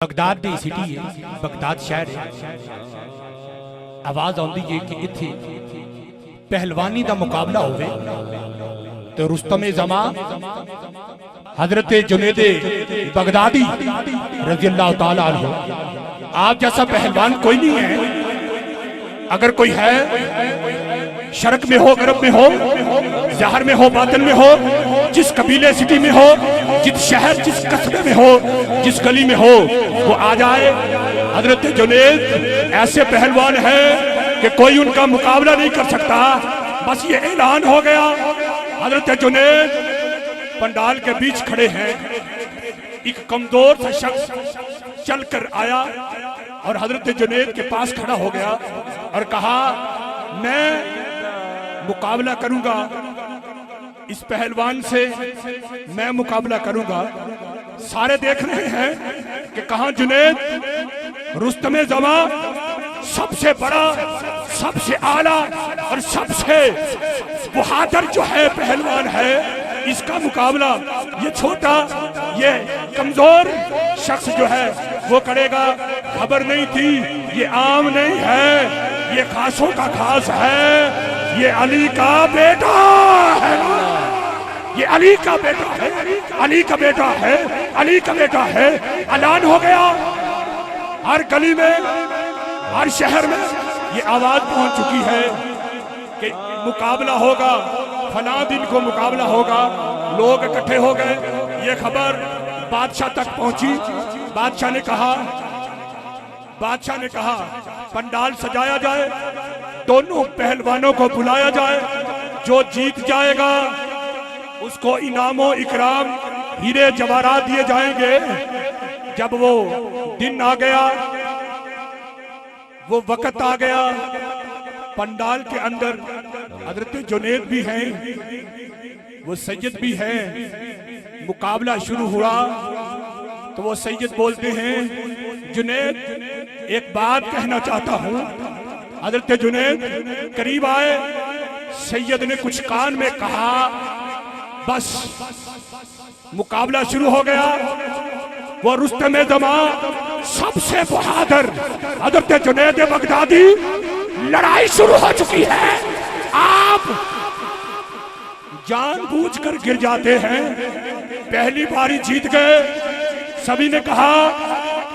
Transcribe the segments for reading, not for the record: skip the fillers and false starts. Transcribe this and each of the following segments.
Baghdad दी city है, Baghdad शहर है। आवाज आउंदी है कि इत्थे पहलवानी दा मुकाबला होवे तो रुस्तम जमा हजरत जुनैद बगदादी रज़ियल्लाहु ताला अन्हु, आप जैसा पहलवान कोई नहीं है। अगर कोई है, शर्क में हो, गरब में हो, जहर में हो, बातन में हो, जिस कबीले सिटी में हो, जिस शहर जिस कस्बे में हो, जिस गली में हो, वो आ जाए। हजरत जुनैद ऐसे पहलवान है कि कोई उनका मुकाबला नहीं कर सकता। बस ये ऐलान हो गया। हजरत जुनैद पंडाल के बीच खड़े हैं। एक कमजोर सा शख्स चल कर आया और हजरत जुनैद के पास खड़ा हो गया और कहा, मैं मुकाबला करूंगा, इस पहलवान से मैं मुकाबला करूंगा। सारे देख रहे हैं कि कहां जुनैद, रुस्तम जमा सबसे बड़ा, सबसे आला और सबसे बहादुर जो है पहलवान है, इसका मुकाबला ये छोटा, ये कमजोर शख्स जो है वो करेगा। खबर नहीं थी, ये आम नहीं है, ये खासों का खास है, ये अली का बेटा है, ये अली का बेटा है, अली का बेटा है, अली का बेटा है। ऐलान हो गया। हर गली में, हर शहर में ये आवाज पहुंच चुकी है कि मुकाबला होगा, फला दिन को मुकाबला होगा। लोग इकट्ठे हो गए। ये खबर बादशाह तक पहुंची। बादशाह ने कहा पंडाल सजाया जाए, दोनों पहलवानों को बुलाया जाए, जो जीत जाएगा उसको इनामो इकराम, हीरे जवाहरात दिए जाएंगे। जब वो दिन आ गया, वो वक्त आ गया, पंडाल के अंदर हजरत जुनैद भी हैं, वो सैयद भी हैं। मुकाबला शुरू हुआ तो वो सैयद बोलते हैं, जुनैद एक बात कहना चाहता हूं। हजरत जुनैद करीब आए, सैयद ने कुछ कान में कहा, बस मुकाबला शुरू हो गया। वो रुस्तम जमा सबसे बहादुर हजरत जुनैद बगदादी, लड़ाई शुरू हो चुकी है। आप जानबूझकर गिर जाते हैं, पहली बारी जीत गए। सभी ने कहा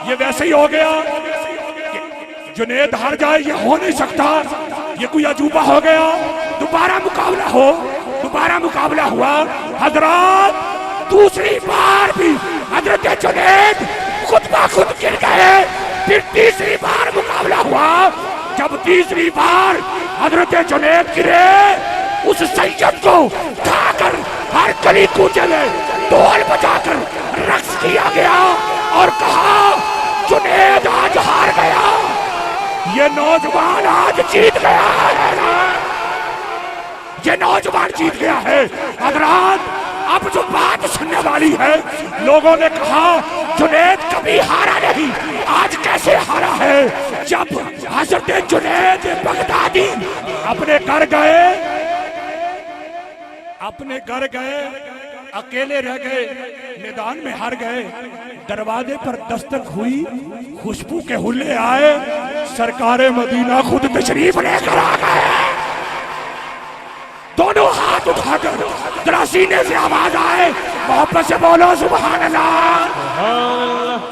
ये वैसे ही हो गया, जुनैद हार जाए, ये हो नहीं सकता, ये कोई अजूबा हो गया। दोबारा मुकाबला हो, दोबारा मुकाबला हुआ। हजरत दूसरी बार भी हजरत जुनैद खुद ब खुद गिर गए। फिर तीसरी बार मुकाबला हुआ। जब तीसरी बार हजरत जुनैद गिरे, उस सैयद को उठाकर हर गली कूचे में ढोल बजाकर रक्स किया गया और कहा, जुनैद आज हार गया, ये नौजवान आज जीत गया है ना, ये नौजवान जीत गया है। हजरात, अब जो बात सुनने वाली है, लोगों ने कहा जुनैद कभी हारा नहीं, आज कैसे हारा है। जब हजरत जुनैद बगदादी अपने घर गए, अकेले रह गए, मैदान में हार गए। दरवाजे पर दस्तक हुई, खुशबू के हुल्ले आए, सरकारे मदीना खुद तशरीफ लेकर आ गए। दोनों हाथ उठाकर जरा सीने से आवाज आए, मोहब्बत से बोलो सुभान अल्लाह।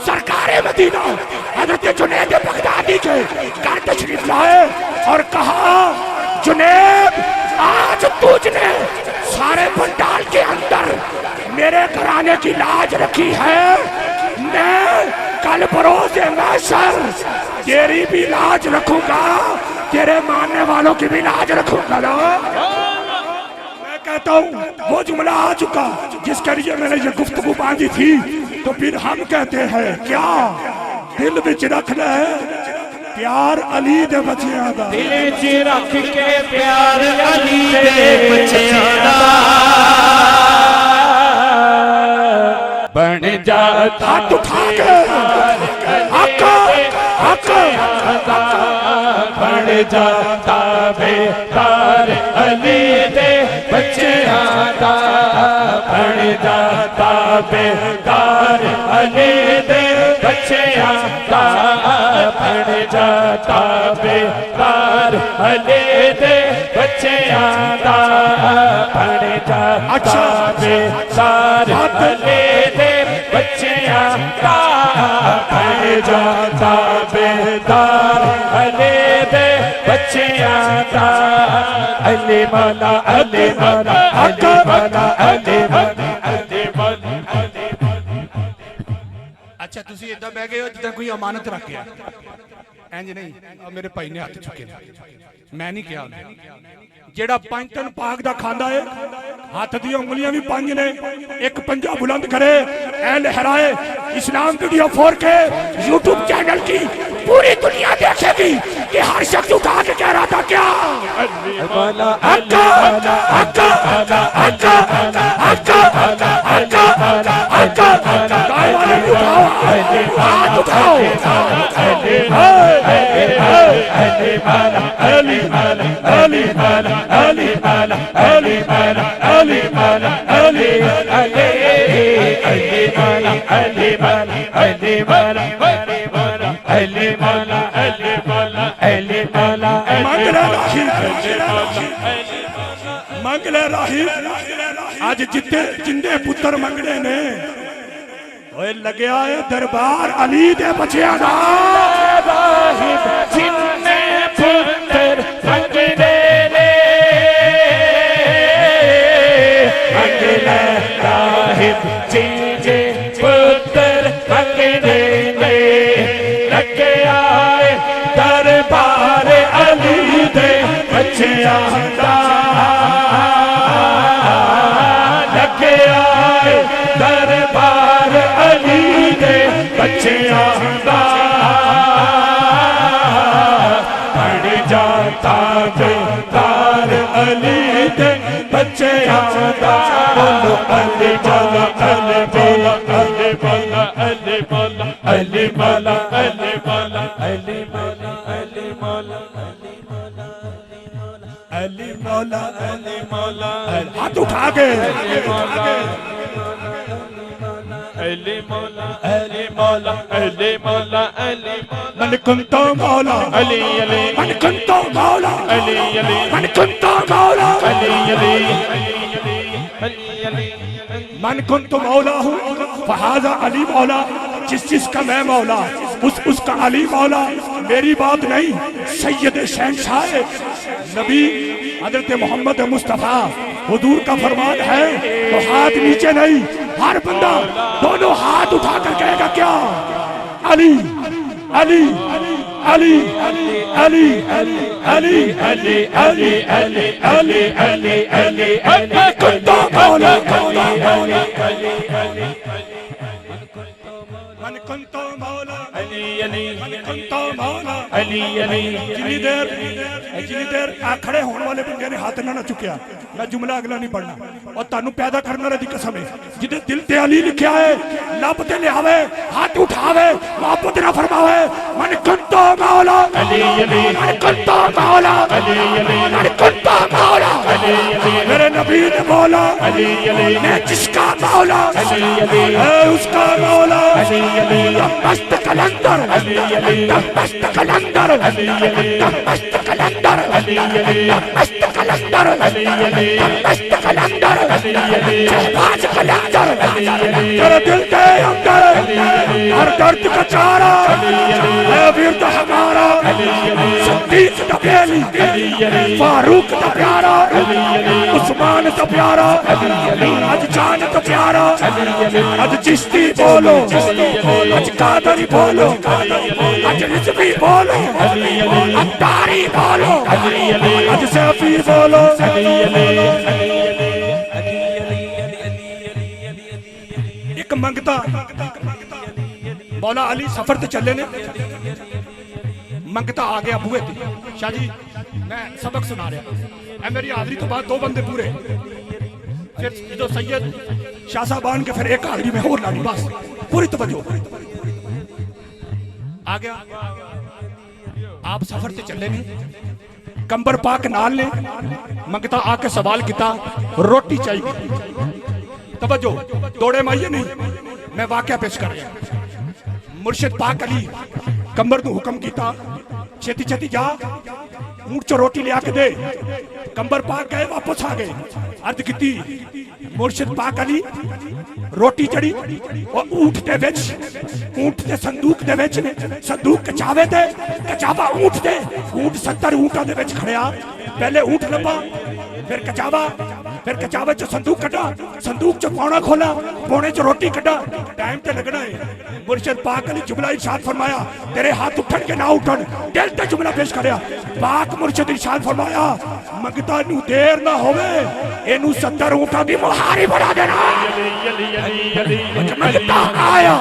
सरकारे मदीना हजरत जुनैद बगदादी के घर तशरीफ लाए और कहा, जुनैद आज तुझने सारे पंडाल के अंदर मेरे घराने की लाज रखी है, मैं कल बरोज़े महशर तेरी भी लाज रखूंगा, तेरे मानने वालों की भी लाज रखूंगा ना। मैं कहता हूँ वो जुमला आ चुका जिसके लिए मैंने ये गुफ्तगू बांधी थी। तो फिर हम कहते हैं क्या, दिल विच रख ले प्यार अली दे बच्चियां दा, दिल विच रख के प्यार अली दे बच्चियां दा, बन जाता हाथ उठा के आका आका बन जाता बेदार अली दे बच्चियां दा, बन जाता बेदार अली दे बच्चियां आंदा बन जाता बेकार अली दे बच्चियां दा बन जाता बेकार अली दे बच्चियां दा बन जाता बेकार अली दे बच्चियां दा अली मौला अली मौला अली मौला अली मौला अली मौला। अच्छा तुसी इदा बह गए हो जिदा कोई अमानत रख गया इंज नहीं। मेरे भाई ने हाथ चुके मैं नहीं किया जेड़ा पंज टन पाक दा खांदा है हाथ दी उंगलियां भी पंज ने एक पंजा बुलंद करे ऐ लहराए इस्लाम वीडियो 4K यूट्यूब चैनल की पूरी दुनिया देखेगी कि हर शख्स उठा के कह रहा था क्या मौला हक्का हक्का हक्का हक्का हक्का हक्का हक्का दाईवाने उठाओ हाथ उठाओ अली मौला अली मौला अली मौला अली मौला अली मौला अली मौला अली अली अली मौला अली मौला अली मौला अली मौला अली मौला अली मौला मंगले राही आज जिते जिंदे पुत्र मंगने ने ओए लगया है दरबार अली दे बच्चियां दा राहिब जिन्ने पुत्र मंगने ने मंगले राहिब जिन्ने पुत्र मंगने ने लगे आए दरबार अली दे बच्चियां दा लगे आए दरबार अली दे बच्चियां दा बन जाता बेकार अली दे बच्चियां दा बोलो अली मौला अली मौला अली मौला अली मौला अली मौला अली मौला अली मौला अली मौला अली मौला अली मौला हाथ उठा के अली मौला अली मौला अली मौला अली मौला अली मन कुंतो मौला अली अली मन कुंतो मौला अली अली मन कुंतो मौला अली अली अली अली मन कुंतो मौला हूँ फहाजा अली मौला जिस जिसका मैं मौला उसका अली मौला मेरी बात नहीं सैयद शहंशाह नबी हजरत मोहम्मद मुस्तफा हुजूर का फरमान है तो हाथ नीचे नहीं हर बंदा दोनों हाथ उठा कर कहेगा क्या अली अली अली अली अली अली अली अली अली अली अली अली अली कुंतो मौला मन कुंतो मौला अली अली मन कुंतो मौला अली अली जितनी देर खड़े होने वाले बंदे ने हाथ ना चुकिया मैं जुमला अगला नहीं पढ़ना और तानू पैदा करने वाली कसम है जिदे दिल ते अली लिखा है लब ते लियावे हाथ उठावे मोहब्बत ना फरमावे मन कुंतो मौला अली अली मन कुंतो मौला अली अली मन कुंतो मौला अली अली मेरे नबी ने बोला अली अली मैं जिसका मौला अली अली है उसका मौला अली अली मस्त कलंदर अली अली मस्त कलंदर अली अली मस्त कलंदर अली अली मस्त कलंदर अली अली मस्त कलंदर अली अली बाज कलंदर अली अली तेरे दिल के अंदर हर दर्द का चारा है वीर हमारा सिद्दीक दा प्यारी फारूक दा प्यारा उस्मान दा प्यारा आज जान दा प्यारा आज चिश्ती बोलो आज कादरी बोलो आज रिजवी बोलो अत्तारी बोलो आज सफीर बोलो एक मंगता मौला अली सफर ते चले ने मंगता आ गया बूहे ते शाह जी मैं सबक सुना रहा है मेरी हाजरी तो बाद दो बंदे पूरे फिर जो सैयद शाह साहबान के फिर एक हाजरी में और लानी बस पूरी तवज्जो आ गया आप सफर ते चले ने कंबर पाक नाल ने मंगता आके सवाल किया रोटी चाहिए तवज्जो दौड़े माइए नहीं मैं वाकया पेश कर रहा मुर्शिद पाक अली कंबर नूं हुक्म कीता छेती छेती जा ऊंट चो रोटी लिया के दे। कंबर पाक गए वापस आ गए अर्ज की मुर्शिद पाक अली रोटी चढ़ी और ऊंट दे विच ऊंट दे संदूक दे विच ने संदूक कचावे ते कचावा ऊंट दे ऊंट 70 ऊंटां दे विच खड़िया पहले ऊंट लंबा फिर कचावे चो संदूक कटा संदूक चो पौना खोला पौने चो रोटी कटा टाइम ते लगना है। मुर्शिद पाक अली जुमला इरशाद फरमाया तेरे हाथ उठन के ना उठन दिल ते जुमला पेश करया। पाक मुर्शिद इरशाद फरमाया मंगता नू देर ना होवे एनू 70 ऊंटां दी मुहारी बना देना। मंगता आया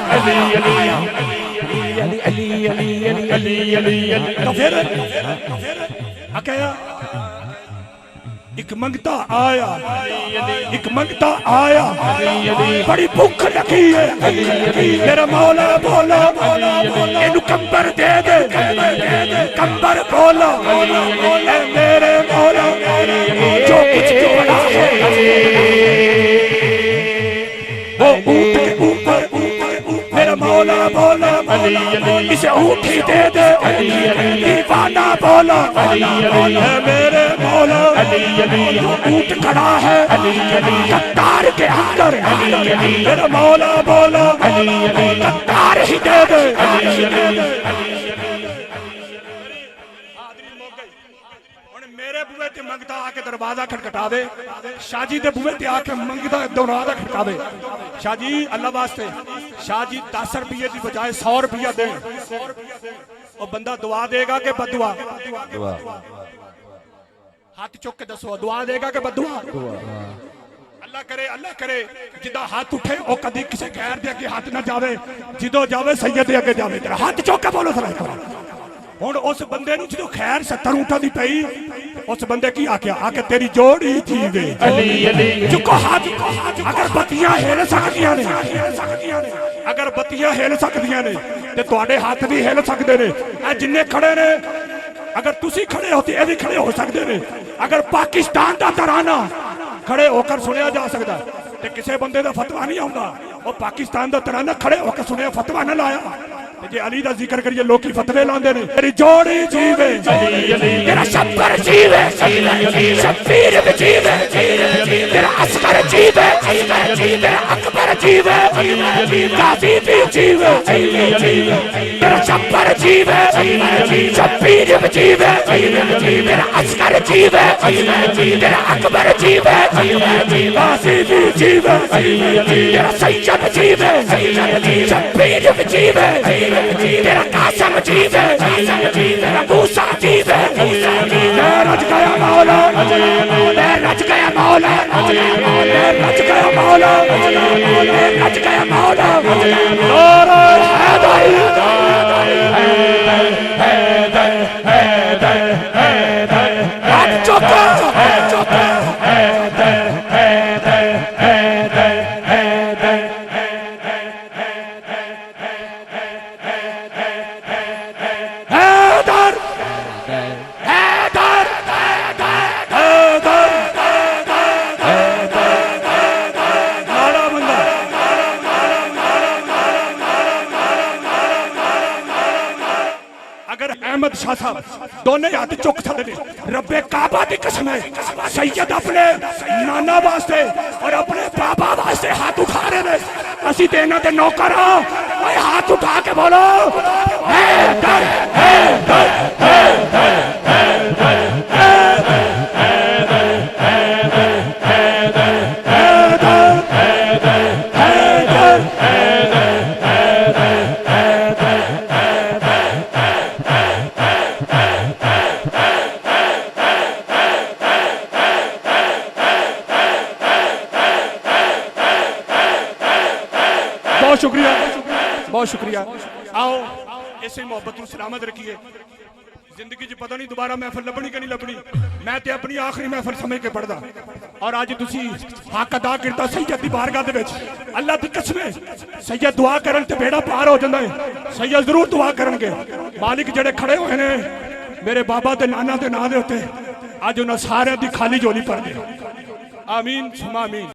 तो फिर अकेया एक मंगता आया बड़ी भूख लगी है मेरा मौला बोला इनू कंबर दे दे कंबर बोला मेरे मौला जो कुछ जो बना है वो ऊंट के ऊपर मेरा मौला बोला इसे ऊंट ही दे दे दीवाना बोला मेरे मौला ऊंट खड़ा है कतार के अंदर मेरा मौला बोला कतार ही दे दे। मेरे बुए ते मंगता आके दरवाजा खटखटावे शाहजी दे बुए ते आके मंगता दरवाजा खटकावे शाहजी अल्लाह वास्ते शाहजी 10 रुपये की बजाय 100 रुपया दे और बंदा दुआ देगा कि बदुआ हाथ चुक के दसो दुआ देगा कि बदुआ अल्लाह करे जिदा हाथ उठे और कभी किसी गैर दे अगे हाथ ना जावे जिदो जावे सैयद दे अगे जावे तेरा हाथ चुक के बोलो सलाह करो। हुण उस बंदे नूं जो खैर 70 ऊंटां दी पई उस बंदे की आख्या आके तेरी जोड़ी जीवे चुको हाथ अगर बत्तियां हिल सकदियां ने अगर बत्तियां हिल सकदियां ने ते तुहाडे हाथ भी हिल सकदे ने ए जिन्ने खड़े ने अगर तुसी खड़े हो ते ए भी खड़े हो सकदे ने अगर पाकिस्तान दा तराना खड़े होकर सुनिया जा सकदा ते किसी बंदे दा फतवा नहीं आउंदा और पाकिस्तान दा तराना खड़े होकर सुनिया फतवा ना लाया जे अली दा जिक्र करिए लोग की फतवे लांदे ने तेरी जोड़ी जीवे तेरा शब्बर जीवे शब्बीर भी जीवे तेरा अस्कर जीवे तेरा अकबर जीवे गाजी भी जीवे तेरा शब्बर जीवे शब्बीर भी जीवे तेरा अस्कर जीवे तेरा अकबर जीवे गाजी भी जीवे तेरा सैयद जीवे शब्बीर भी जीवे तेरा कासम जीवे तेरा मूसा जीवे मैं रच गया मौला मैं रच गया मौला मैं रच गया मौला मैं रच गया मौला नारा हैदर हैदर हैदर हैदर हाथ चुका हैदर हैदर हैदर हैदर अहमद शाह साहब दोनों हाथ चुक सकते रब्बे काबा की कसम है सैयद अपने नाना वास्ते और अपने बाबा वास्ते हाथ उठा रहे ने असी ते इन्हां दे नौकर हां हाथ उठा के बोलो हैदर हैदर हैदर हैदर बहुत शुक्रिया आओ ऐसे मोहब्बत सलामत रखिए जिंदगी च पता नहीं दोबारा महफिल लभनी कि नहीं लभनी मैं ते अपनी आखिरी महफिल समझ के पढ़दा और अज तुसी हक अदा करता सैयद दी बारगाह दे विच अल्लाह दी कसम सैयद दुआ करन ते बेड़ा पार हो जांदा है सैयद जरूर दुआ करनगे मालिक जेड़े खड़े होए ने मेरे बाबा ते नाना दे नां दे उत्ते अज उन्हां सारियां दी खाली झोली भर दे आमीन सुमा आमीन।